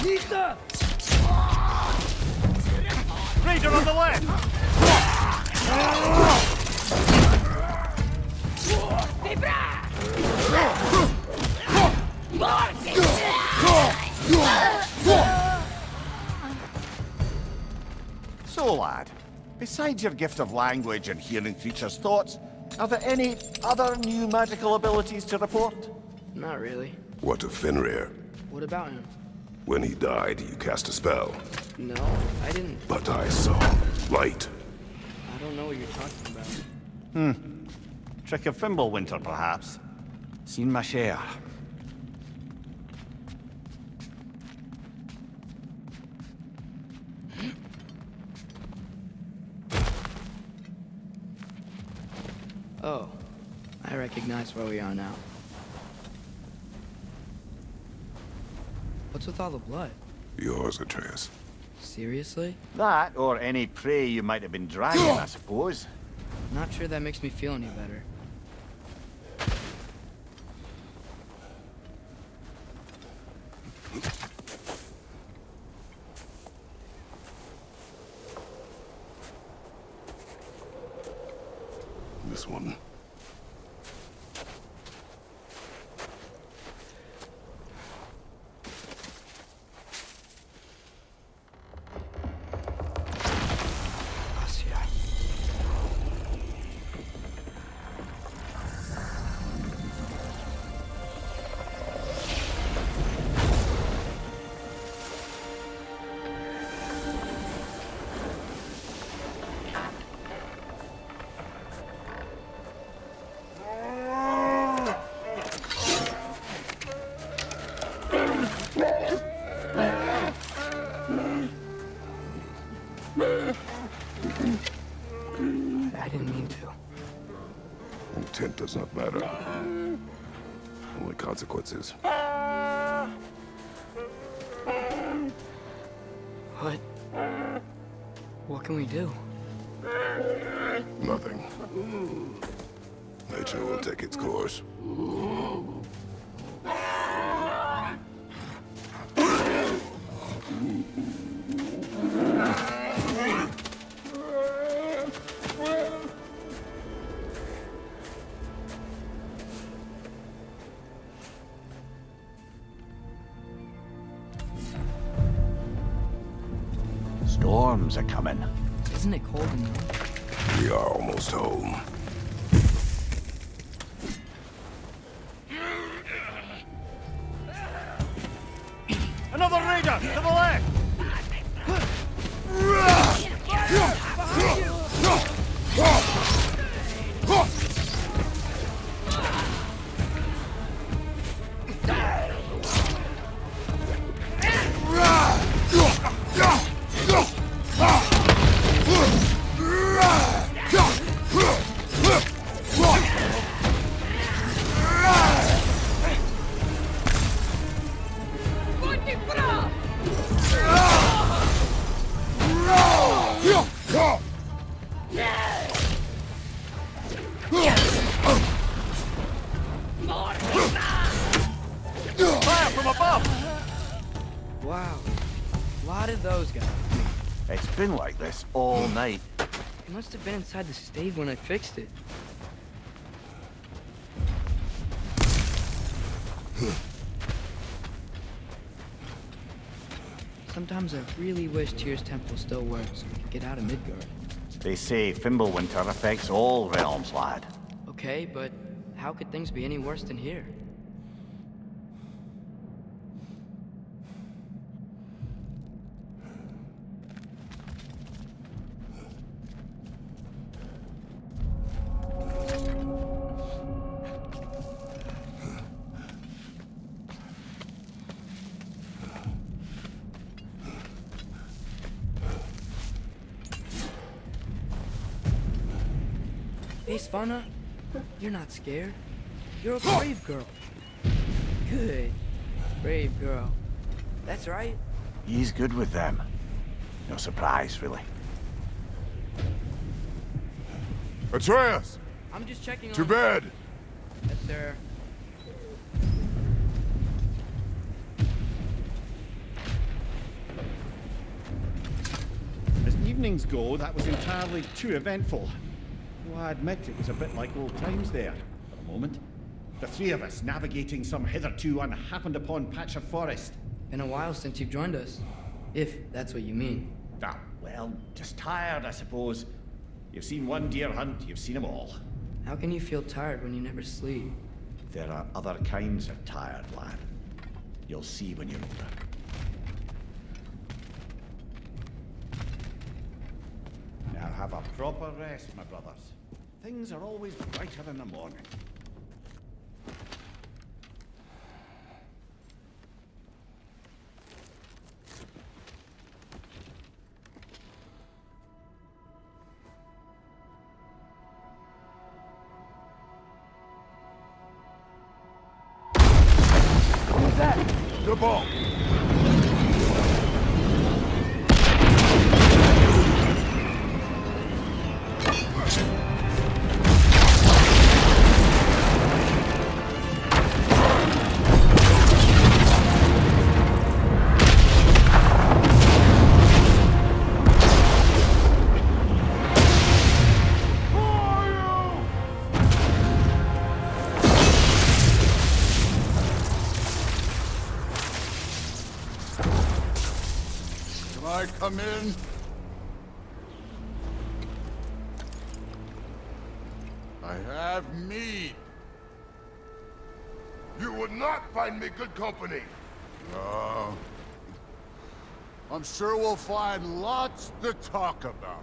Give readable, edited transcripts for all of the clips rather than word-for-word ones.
Raider on the left! So, lad, besides your gift of language and hearing creatures' thoughts, are there any other new magical abilities to report? Not really. What of Fenrir? What about him? When he died, you cast a spell. No, I didn't. But I saw light. I don't know what you're talking about. Trick of Fimbulwinter, perhaps? Seen my share. Oh, I recognize where we are now. What's with all the blood? Yours, Atreus. Seriously? That, or any prey you might have been dragging, I suppose. Not sure that makes me feel any better. This one. I didn't mean to. Intent does not matter. Only consequences. What? What can we do? Nothing. Nature will take its course. Storms are coming. Isn't it cold in here? We are almost home. Another raider! To the left! Fire from above! Wow. A lot of those guys. It's been like this all night. It must have been inside the stave when I fixed it. Sometimes I really wish Tyr's temple still worked so we could get out of Midgard. They say Fimbulwinter affects all realms, lad. Okay, but how could things be any worse than here? Hey, Svanna, you're not scared. You're a brave girl. Good. Brave girl. That's right. He's good with them. No surprise, really. Atreus! I'm just checking on... To bed! Yes, sir. evenings go, that was entirely too eventful. Though I admit it was a bit like old times there, for a moment. The three of us navigating some hitherto unhappened upon patch of forest. Been a while since you've joined us. If that's what you mean. Ah, well, just tired, I suppose. You've seen one deer hunt, you've seen them all. How can you feel tired when you never sleep? There are other kinds of tired, lad. You'll see when you're older. Now have a proper rest, my brothers. Things are always brighter in the morning. Who's that? The ball! Come in. I have meat. You would not find me good company. No. I'm sure we'll find lots to talk about.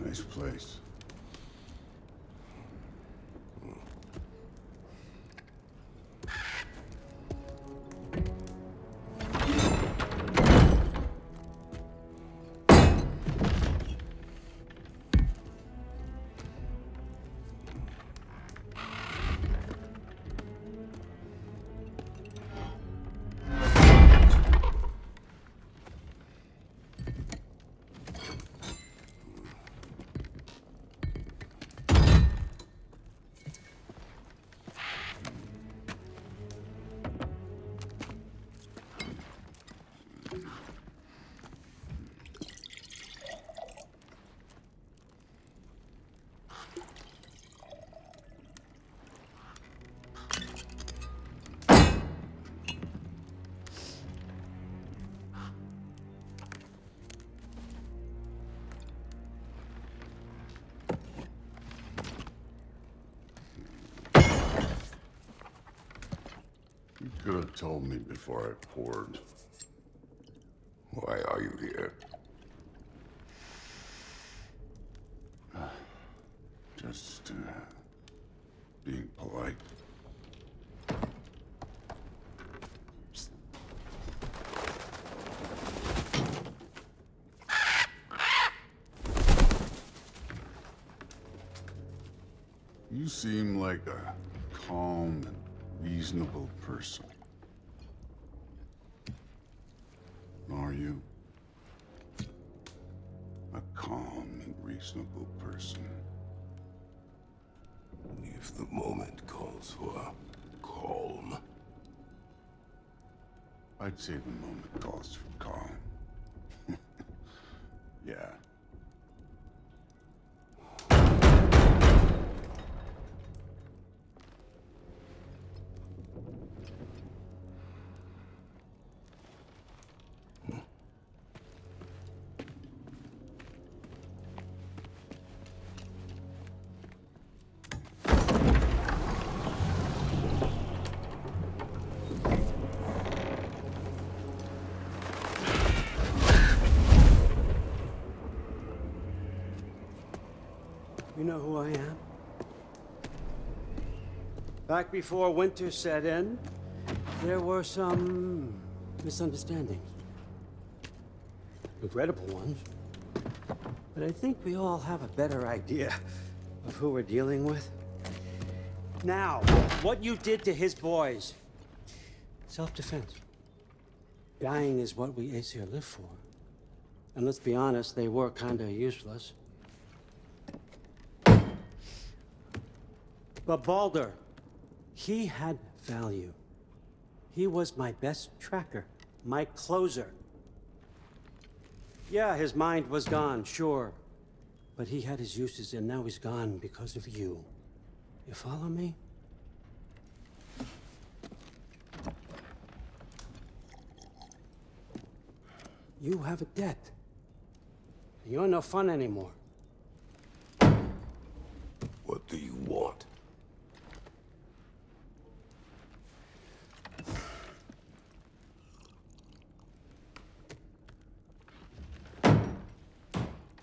Nice place. You could have told me before I poured. Why are you here? Just, being polite. You seem like a calm and reasonable person. Are you? A calm and reasonable person. If the moment calls for calm. I'd say the moment calls for calm. Yeah. You know who I am? Back before winter set in, there were some misunderstandings. Regrettable ones. But I think we all have a better idea of who we're dealing with. Now, what you did to his boys. Self-defense. Dying is what we Aesir live for. And let's be honest, they were kinda useless. But Baldur, he had value. He was my best tracker, my closer. Yeah, his mind was gone, sure. But he had his uses, and now he's gone because of you. You follow me? You have a debt. You're no fun anymore. What do you want?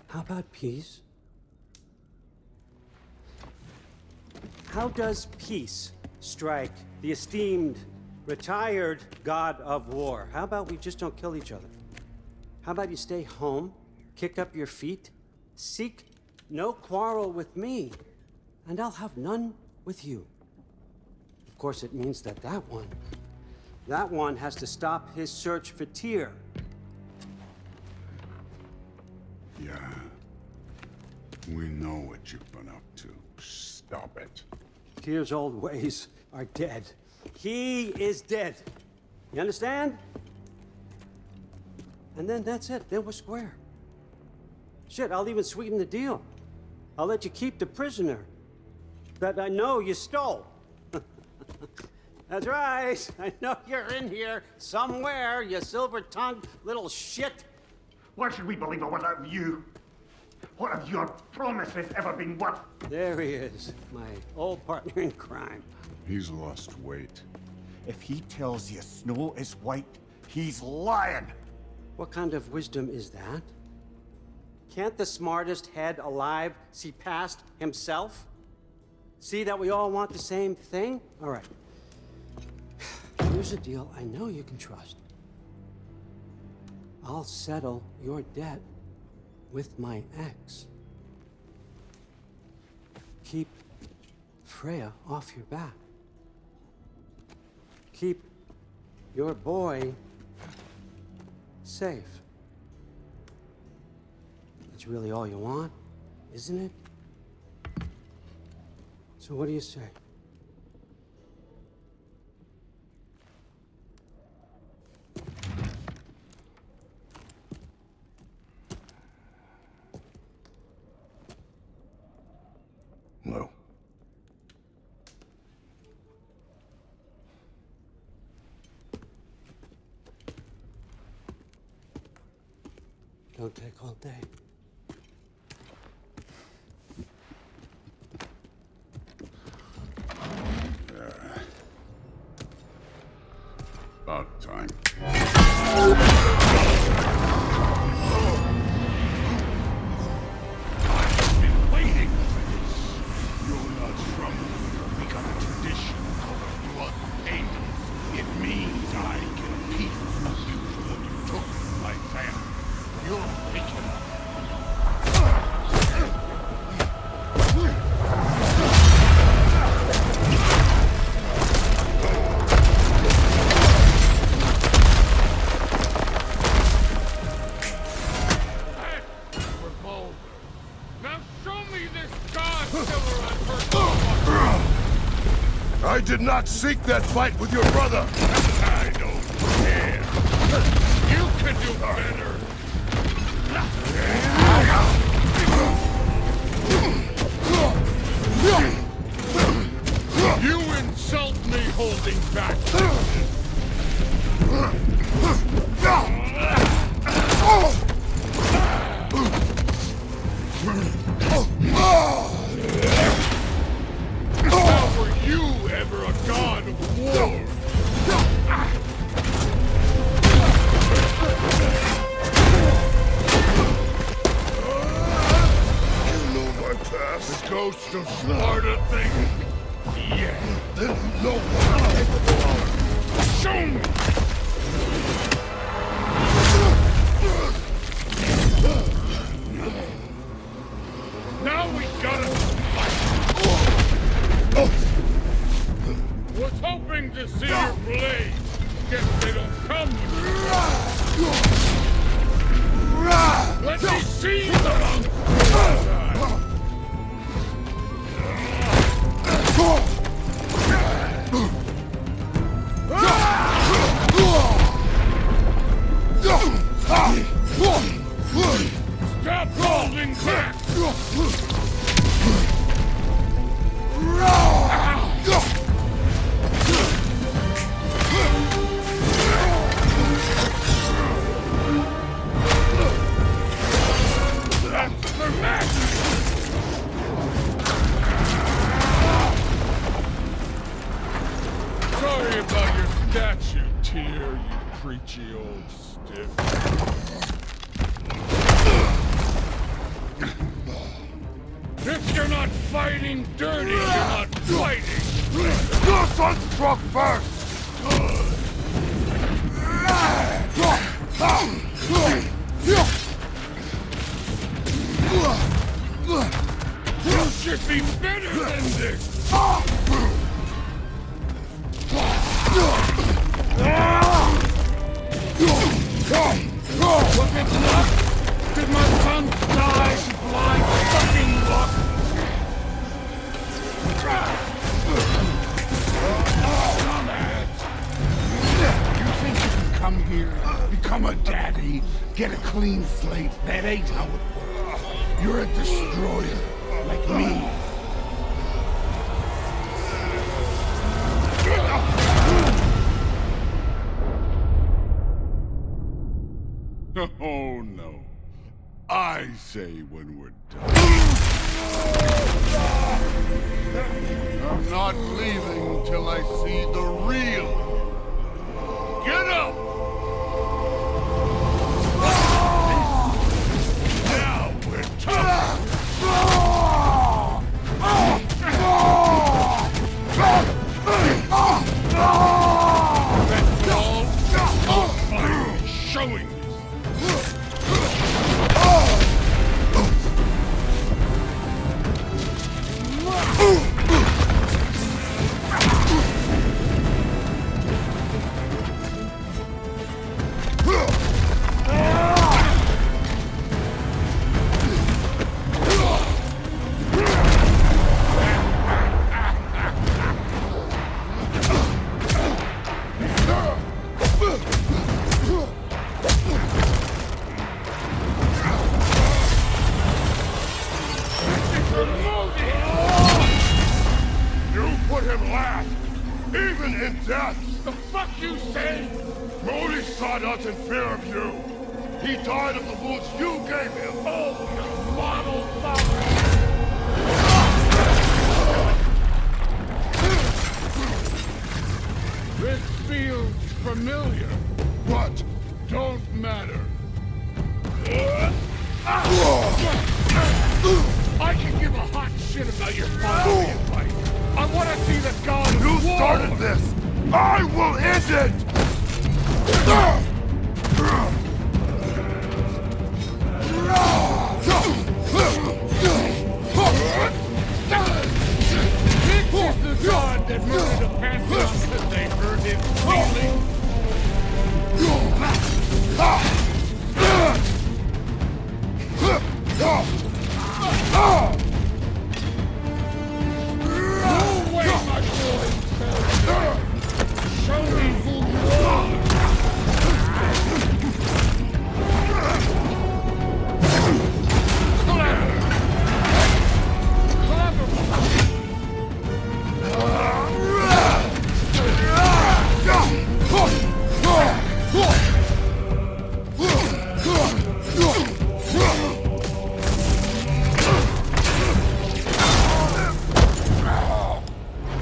How about peace? How does peace strike the esteemed, retired god of war? How about we just don't kill each other? How about you stay home, kick up your feet, seek no quarrel with me, and I'll have none with you. Of course, it means that that one has to stop his search for Tyr. Yeah. We know what you've been up to. Stop it. Tyr's old ways are dead. He is dead. You understand? And then that's it. Then we're square. Shit, I'll even sweeten the deal. I'll let you keep the prisoner that I know you stole. That's right. I know you're in here somewhere, you silver-tongued little shit. Why should we believe a word out of you? What have your promises ever been worth? There he is, my old partner in crime. He's lost weight. If he tells you snow is white, he's lying. What kind of wisdom is that? Can't the smartest head alive see past himself? See that we all want the same thing? All right. Here's a deal I know you can trust. I'll settle your debt with my ex. Keep Freya off your back. Keep your boy safe. That's really all you want, isn't it? So what do you say? No. Don't take all day. About time. I've been waiting for this. You're not from here. We got a tradition called blood payment. It means I get a piece of you for what you took from my family. You're picking up. I did not seek that fight with your brother. I don't care. You can do better. You insult me holding back. How were you ever a god of war? You know my past. The ghost of Sparta thing. Yeah, then you know what I'm capable of. Show me! Now we gotta fight! Was hoping to see your blade. Guess they don't come with you. Let me see the monster! Stop holding back! That's for magic! Sorry about your statue, Tyr, you preachy old stiff. If you're not fighting dirty, you're not fighting! Your son struck first! You should be better than this! Was it luck? Did my son die to blind fucking luck? You think you can come here, become a daddy, get a clean slate? That ain't how it works. You're a destroyer, like me. Oh no. I say when we're done. I'm not leaving till I see the real. Get up! Now we're tough! That's all? I'm showing this. You put him last, even in death. The fuck you say? Modi sought us in fear of you. He died of the wounds you gave him. Oh, you model father! This feels familiar. What? Don't matter. I can give a hot shit about your father fight. I want to see the god of war. You started this. I will end it. This is the god that murdered the Pantheon because they heard him squealing. No way, my boy! Show me who you are!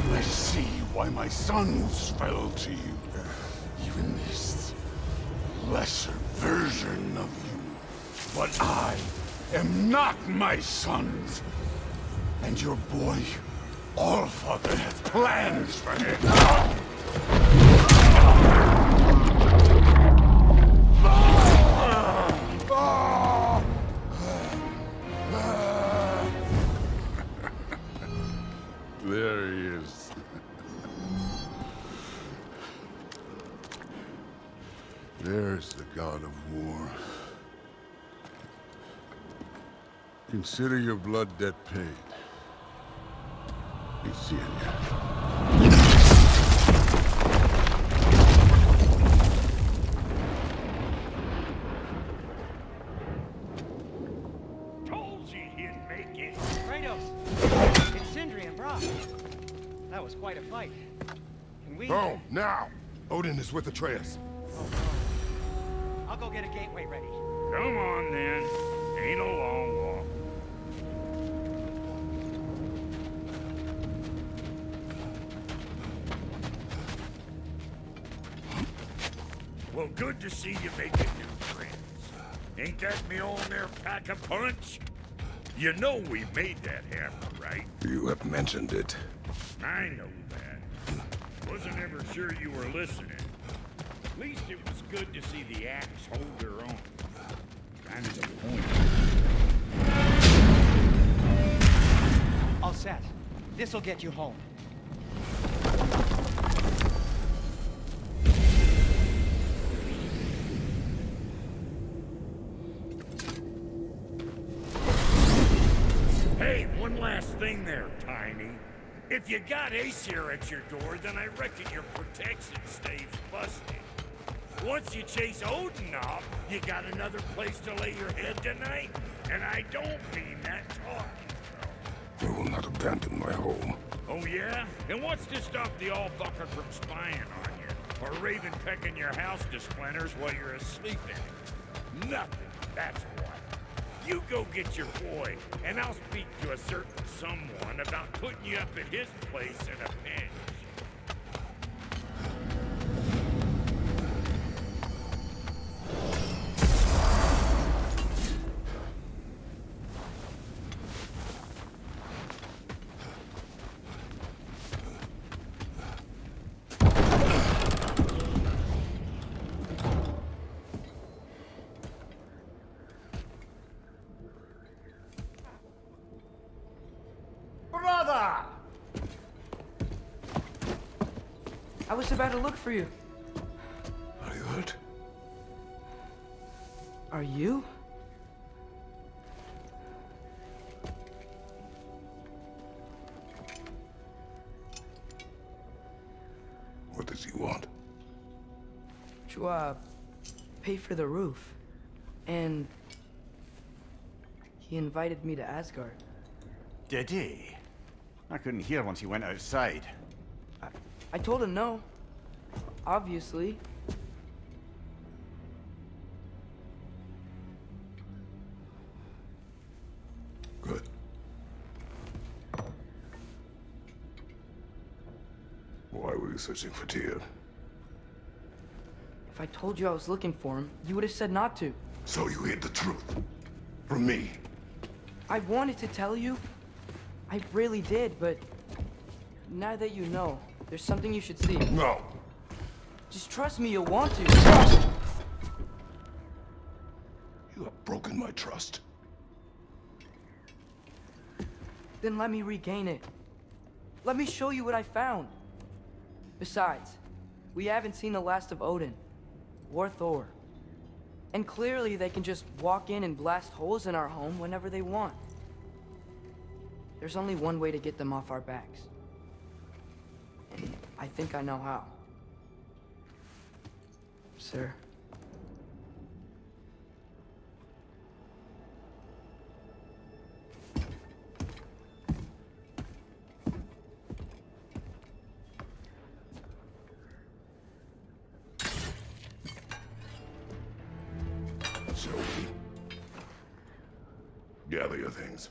I see why my sons fell to you. Even this lesser version of you. But I am not my sons. And your boy Allfather has plans for him. There he is. There's the god of war. Consider your blood debt paid. Be seeing you. Told you he'd make it. Kratos! It's Sindri and Brock. That was quite a fight. Can we... Go, now! Odin is with Atreus. I'll go get a gateway ready. Come on then. Ain't a long walk. Well, good to see you making new friends. Ain't that me old there pack a punch? You know we made that happen, right? You have mentioned it. I know that. Wasn't ever sure you were listening. At least it was good to see the axe hold her own. Kind of the point. All set. This'll get you home. Hey, one last thing there, Tiny. If you got Aesir at your door, then I reckon your protection stays busted. Once you chase Odin off, you got another place to lay your head tonight? And I don't mean that talking. I will not abandon my home. Oh yeah? And what's to stop the all-fucker from spying on you? Or Raven pecking your house to splinters while you're asleep in it? Nothing, that's what. You go get your boy, and I'll speak to a certain someone about putting you up at his place in a pinch. Brother! I was about to look for you. Are you hurt? Are you? What does he want? To, pay for the roof. And... he invited me to Asgard. Did he? I couldn't hear once he went outside. I told him no. Obviously. Good. Why were you searching for Tyr? If I told you I was looking for him, you would have said not to. So you hid the truth. From me. I wanted to tell you. I really did, but... now that you know, there's something you should see. No. Just trust me, you'll want to. You have broken my trust. Then let me regain it. Let me show you what I found. Besides, we haven't seen the last of Odin. Or Thor. And clearly they can just walk in and blast holes in our home whenever they want. There's only one way to get them off our backs. And I think I know how. Sir. Shall we? Gather your things.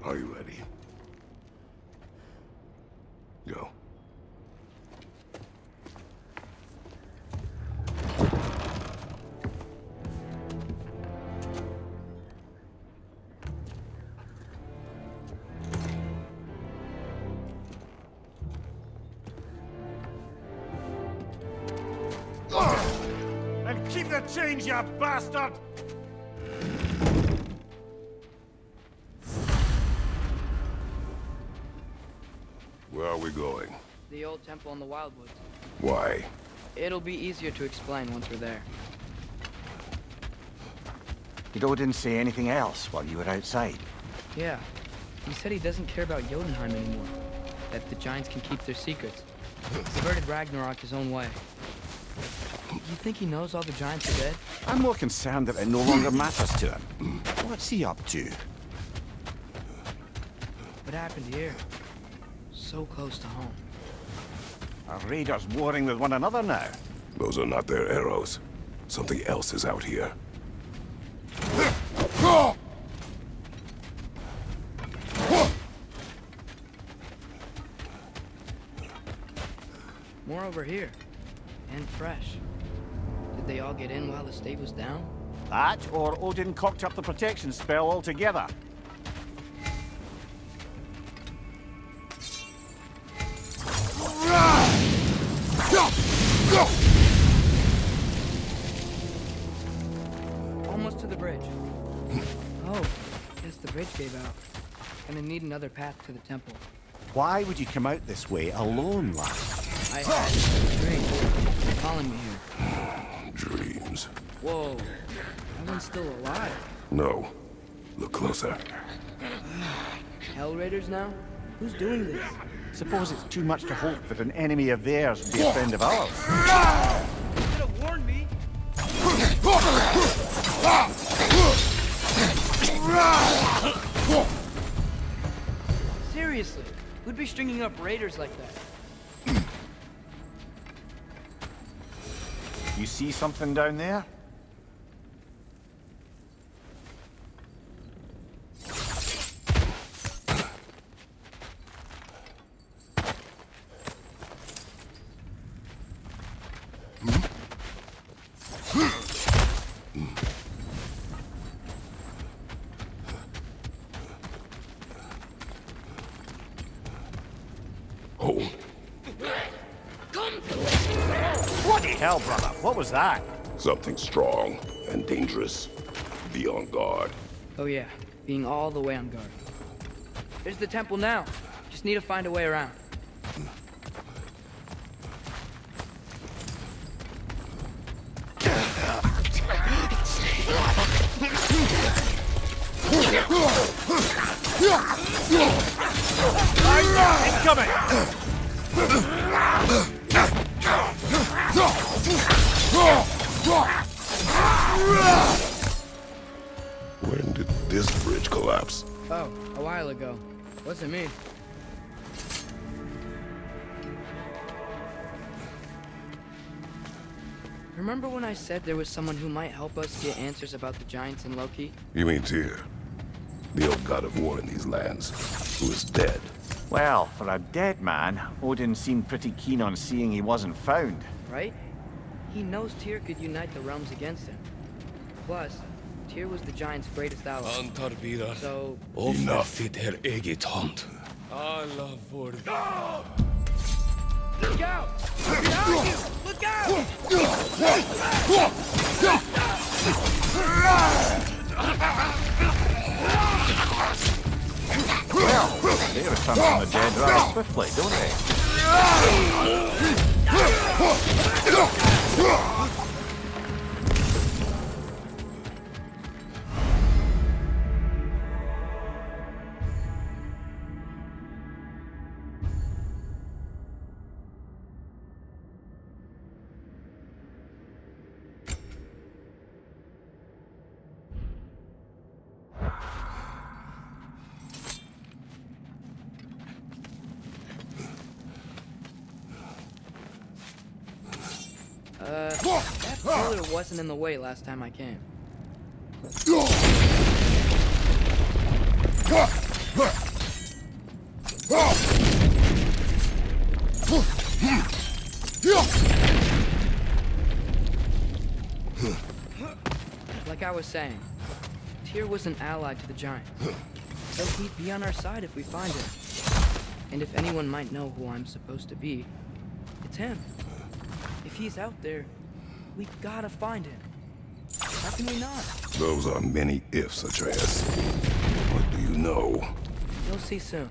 Are you ready? Go. And keep the change, you bastard! Where are we going? The old temple in the Wildwoods. Why? It'll be easier to explain once we're there. Did Odin say anything else while you were outside? Yeah. He said he doesn't care about Jotunheim anymore. That the Giants can keep their secrets. Subverted Ragnarok his own way. You think he knows all the Giants are dead? I'm more concerned that it no longer matters to him. What's he up to? What happened here? So close to home. Are raiders warring with one another now? Those are not their arrows. Something else is out here. More over here. And fresh. Did they all get in while the state was down? That, or Odin cocked up the protection spell altogether. Almost to the bridge. Oh, guess the bridge gave out. Gonna need another path to the temple. Why would you come out this way alone, lad? I had a dream calling me here. Dreams. Whoa, that one's still alive. No. Look closer. Hell Raiders now? Who's doing this? Suppose it's too much to hope that an enemy of theirs would be a friend of ours. You could have warned me. Seriously, who'd be stringing up raiders like that? You see something down there? Hold. Bloody hell, brother! What was that? Something strong and dangerous. Be on guard. Oh yeah, being all the way on guard. There's the temple now. Just need to find a way around. Incoming! When did this bridge collapse? Oh, a while ago. Wasn't me. Remember when I said there was someone who might help us get answers about the Giants and Loki? You mean Tyr? The old god of war in these lands, who is dead. Well, for a dead man, Odin seemed pretty keen on seeing he wasn't found. Right? He knows Tyr could unite the realms against him. Plus, Tyr was the Giants' greatest ally. Antar bidar. So, Enough. Oftet her eget hand. Alla vår... look out! Behind you! Look out! Well, they return from the dead rather swiftly, don't they? That pillar wasn't in the way last time I came. Like I was saying, Tyr was an ally to the Giants. So he'd be on our side if we find him. And if anyone might know who I'm supposed to be, it's him. If he's out there, we gotta find him. How can we not? Those are many ifs, Atreus. What do you know? You'll see soon.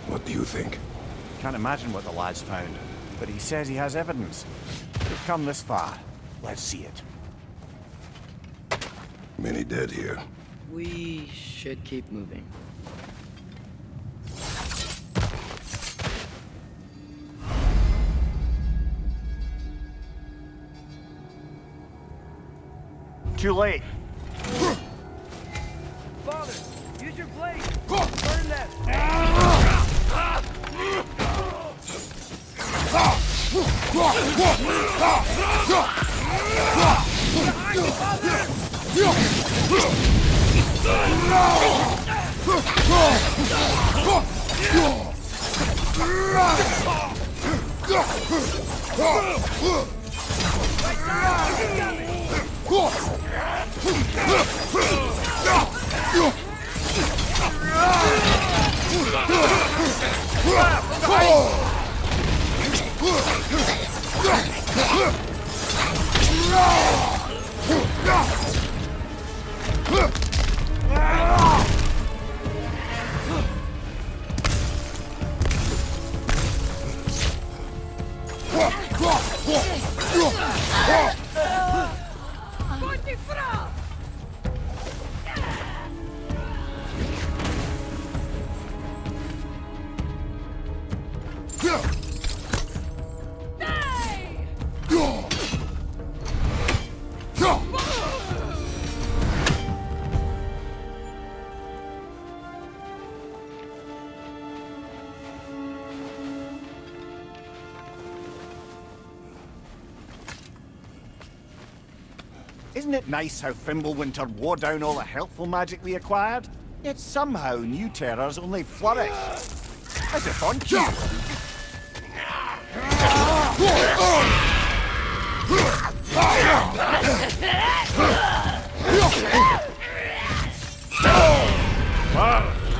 What do you think? Can't imagine what the lad's found, but he says he has evidence. We've come this far. Let's see it. Many dead here. We should keep moving. Too late. Father, use your blade! Burn them! Isn't it nice how Fimbulwinter wore down all the helpful magic we acquired? Yet somehow new terrors only flourish. As if on cue.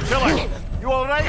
Killer, you alright?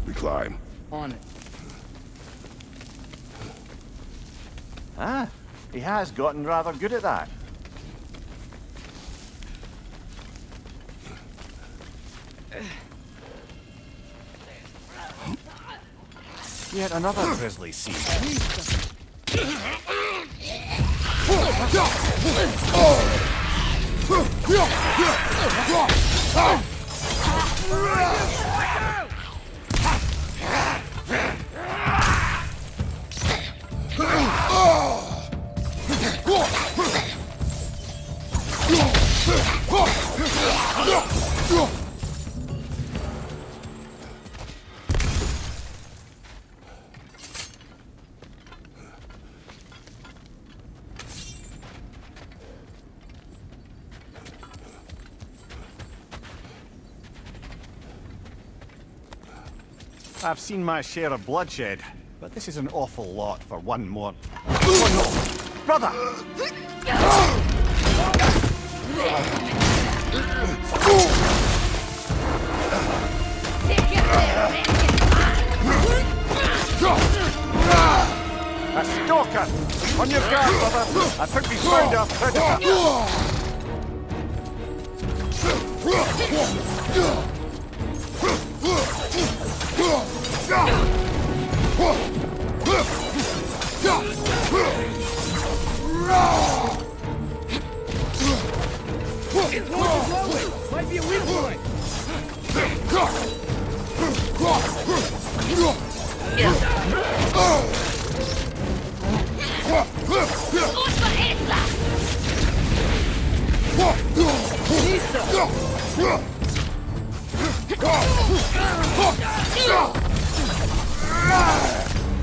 We climb. On it. Ah, he has gotten rather good at that. Yet another grisly scene. I've seen my share of bloodshed, But this is an awful lot for one more... Oh no! Brother! A stalker! On your guard, brother! I think we found our predator! It's glowing! Might be a weak point!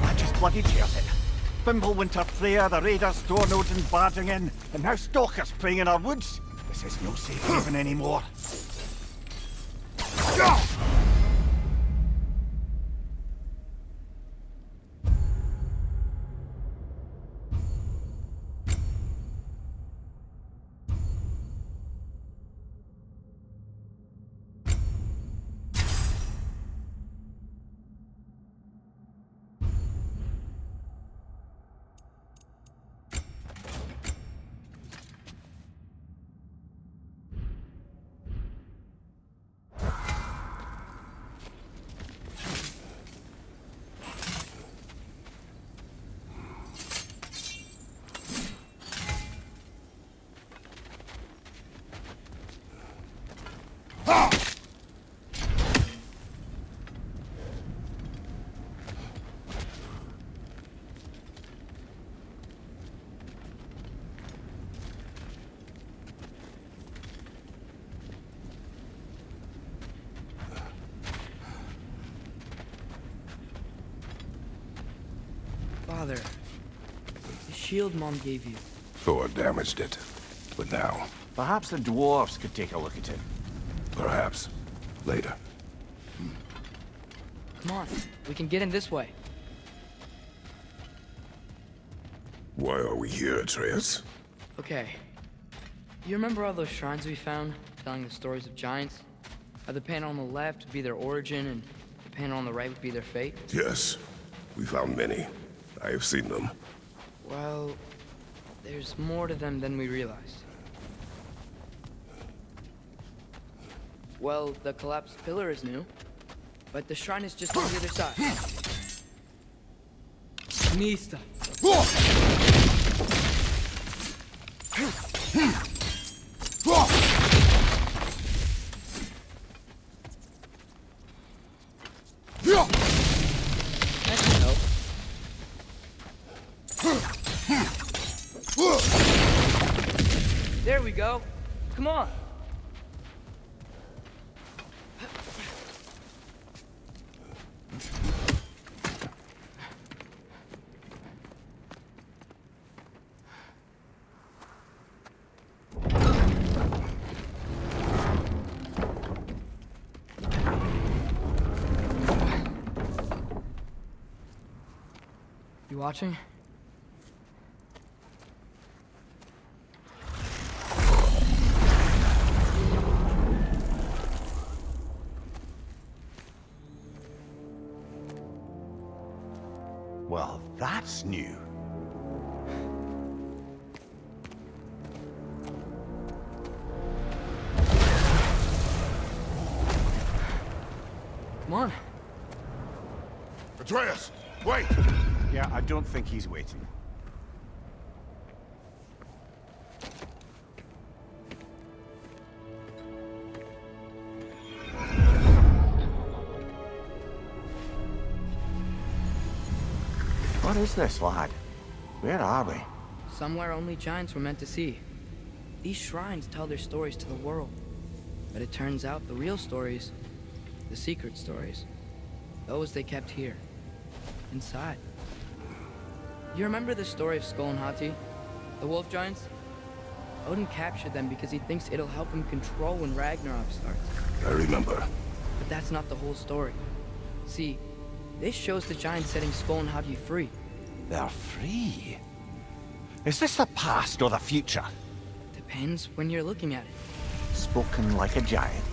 I just bloody heard it. Fimbulwinter, Freya, the raiders, Thorn Odin barging in, and now stalkers preying in our woods. This is no safe haven anymore. Father, the shield Mom gave you. Thor damaged it. But now, Perhaps the dwarves could take a look at it. perhaps, later. Come on, we can get in this way. Why are we here, Atreus? Okay. You remember all those shrines we found, telling the stories of giants? How the panel on the left would be their origin, and the panel on the right would be their fate? Yes, we found many. I have seen them. Well, there's more to them than we realized. Well, the collapsed pillar is new, but the shrine is just on the other side. Mista. That can help. There we go. Come on. You watching? Well, that's new. Come on. Atreus, wait! Yeah, I don't think he's waiting. What is this, lad? Where are we? Somewhere only giants were meant to see. These shrines tell their stories to the world. But it turns out the real stories, the secret stories, those they kept here, inside. You remember the story of Skull and Hati, the wolf giants? Odin captured them because he thinks it'll help him control when Ragnarok starts. I remember. But that's not the whole story. See, This shows the giants setting Skull and Hadji free. They're free. Is this the past or the future? Depends when you're looking at it. Spoken like a giant.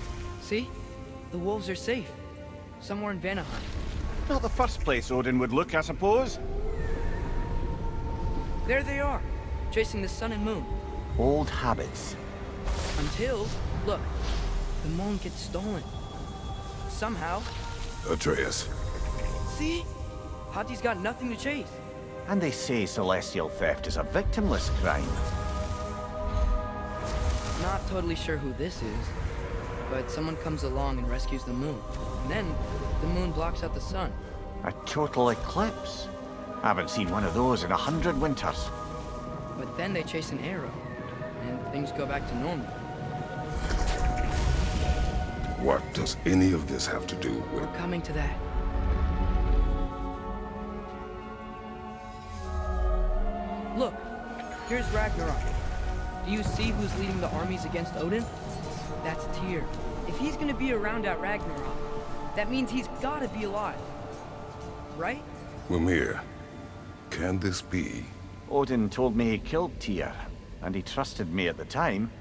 See? The wolves are safe. Somewhere in Vanaheim. Not the first place Odin would look, I suppose. There they are, chasing the sun and moon. Old habits. Until, look, the moon gets stolen. Somehow. Atreus. See? Hadji's got nothing to chase. And they say celestial theft is a victimless crime. Not totally sure who this is, but someone comes along and rescues the moon. And then, the moon blocks out the sun. A total eclipse. Haven't seen one of those in 100 winters. But then they chase an arrow, and things go back to normal. What does any of this have to do with... We're coming to that. Look, here's Ragnarok. Do you see who's leading the armies against Odin? That's Tyr. If he's gonna be around at Ragnarok, that means he's gotta be alive. Right? Mimir, can this be? Odin told me he killed Tyr, and he trusted me at the time,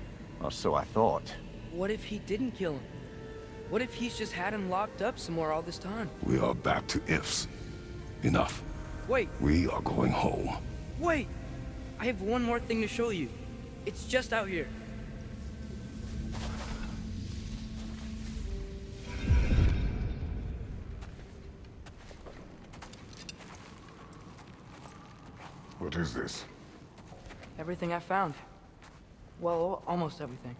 or so I thought. What if he didn't kill him? What if he's just had him locked up somewhere all this time? We are back to ifs. Enough. Wait, We are going home. wait! I have one more thing to show you. It's just out here. What is this? Everything I found. Well, almost everything.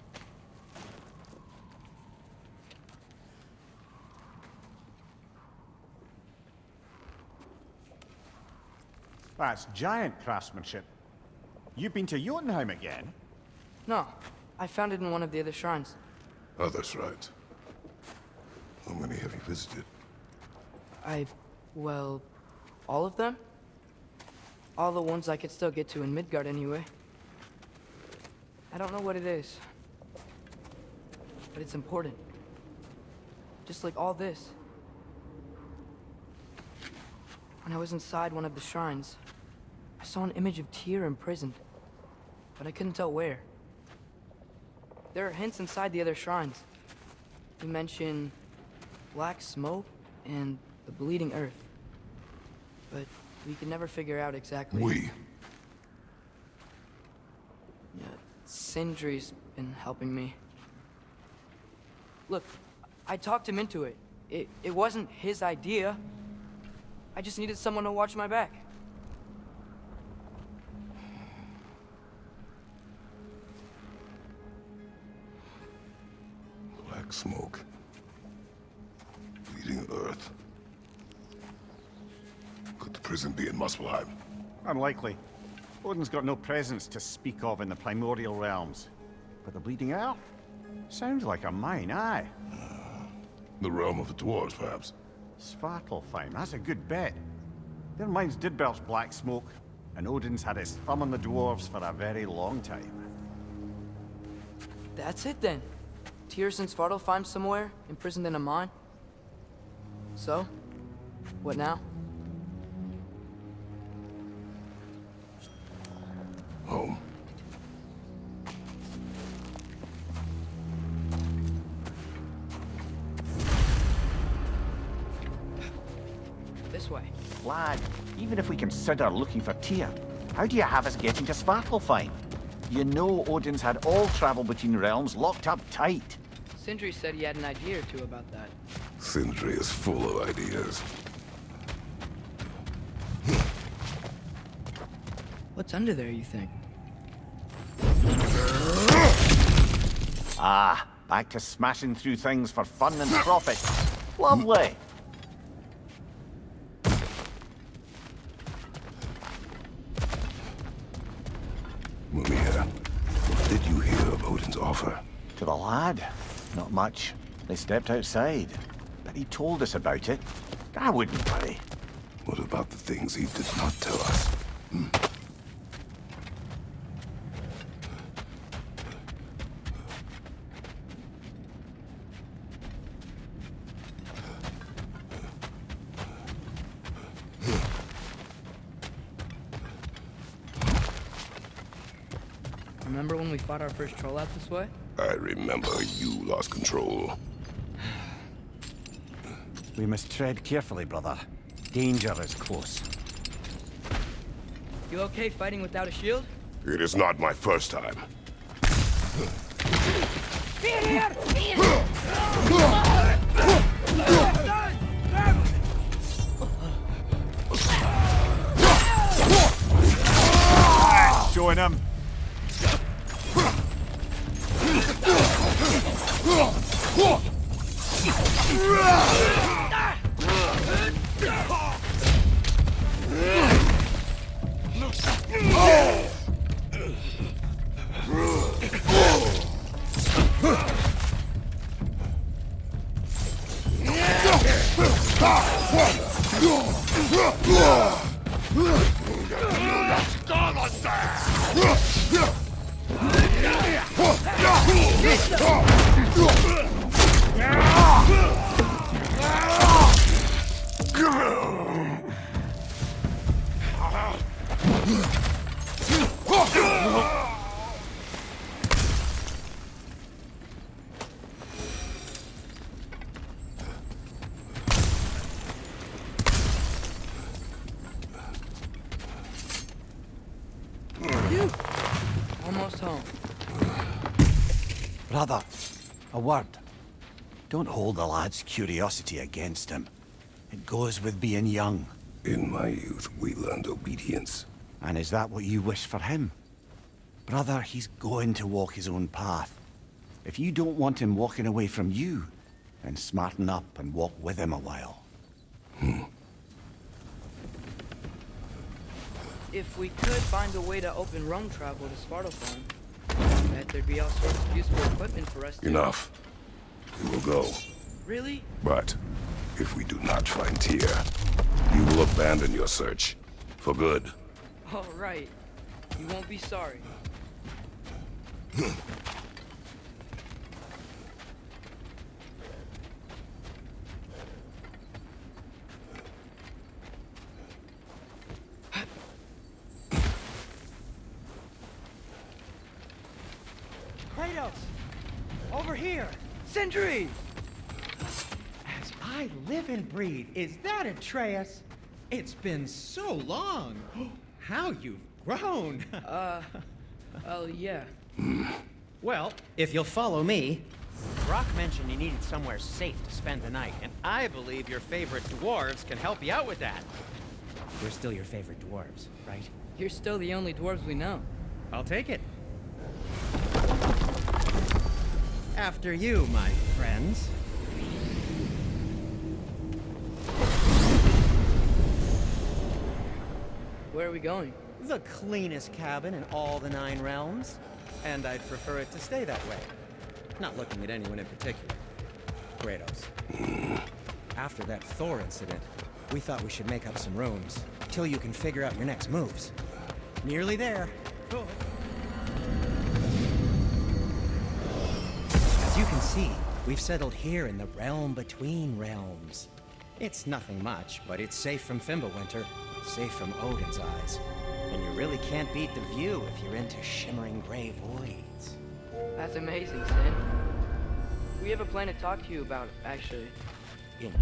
That's giant craftsmanship. You've been to Jotunheim again? No, I found it in one of the other shrines. Oh, that's right. How many have you visited? Well, all of them? All the ones I could still get to in Midgard anyway. I don't know what it is, but it's important. Just like all this. When I was inside one of the shrines, I saw an image of Tyr imprisoned, but I couldn't tell where. There are hints inside the other shrines. You mention black smoke and the bleeding earth, but we could never figure out exactly. We? Yeah, Sindri's been helping me. Look, I talked him into it. It wasn't his idea. I just needed someone to watch my back. Black smoke. Bleeding earth. Could the prison be in Muspelheim? Unlikely. Odin's got no presence to speak of in the primordial realms. But the Bleeding Earth? Sounds like a mine, aye. The realm of the dwarves, perhaps? Svartalfheim, that's a good bet. Their mines did belch black smoke, and Odin's had his thumb on the dwarves for a very long time. That's it then. Tyr's in Svartalfheim somewhere, imprisoned in a mine. So, what now? Home. This way. Lad, even if we consider looking for Tyr, how do you have us getting to Svartalfheim? You know Odin's had all travel between realms locked up tight. Sindri said he had an idea or two about that. Sindri is full of ideas. What's under there, you think? Ah, back to smashing through things for fun and profit. Lovely. Mimir, what did you hear of Odin's offer? To the lad? Not much. They stepped outside. But he told us about it. I wouldn't worry. What about the things he did not tell us? Remember when we fought our first troll out this way? I remember you lost control. We must tread carefully, brother. Danger is close. You okay fighting without a shield? It is not my first time. Showing him. Almost home. Brother, a word. Don't hold the lad's curiosity against him. It goes with being young. In my youth, we learned obedience. And is that what you wish for him? Brother, he's going to walk his own path. If you don't want him walking away from you, then smarten up and walk with him a while. If we could find a way to open roam travel to Svartalfheim, I bet there'd be all sorts of useful equipment for us to... Enough. We will go. Really? But if we do not find Tyr, you will abandon your search. For good. All right. You won't be sorry. Kratos! Over here! Sindri! As I live and breathe, is that Atreus? It's been so long. How you've grown. Oh, yeah. Well, if you'll follow me. Brock mentioned you needed somewhere safe to spend the night, and I believe your favorite dwarves can help you out with that. We're still your favorite dwarves, right? You're still the only dwarves we know. I'll take it. After you, my friends. Where are we going? The cleanest cabin in all the 9 realms. And I'd prefer it to stay that way. Not looking at anyone in particular. Kratos. After that Thor incident, we thought we should make up some rooms, till you can figure out your next moves. Nearly there. As you can see, we've settled here in the realm between realms. It's nothing much, but it's safe from Fimbulwinter, safe from Odin's eyes. And you really can't beat the view if you're into shimmering gray voids. That's amazing, Sin. We have a plan to talk to you about, actually. Indeed.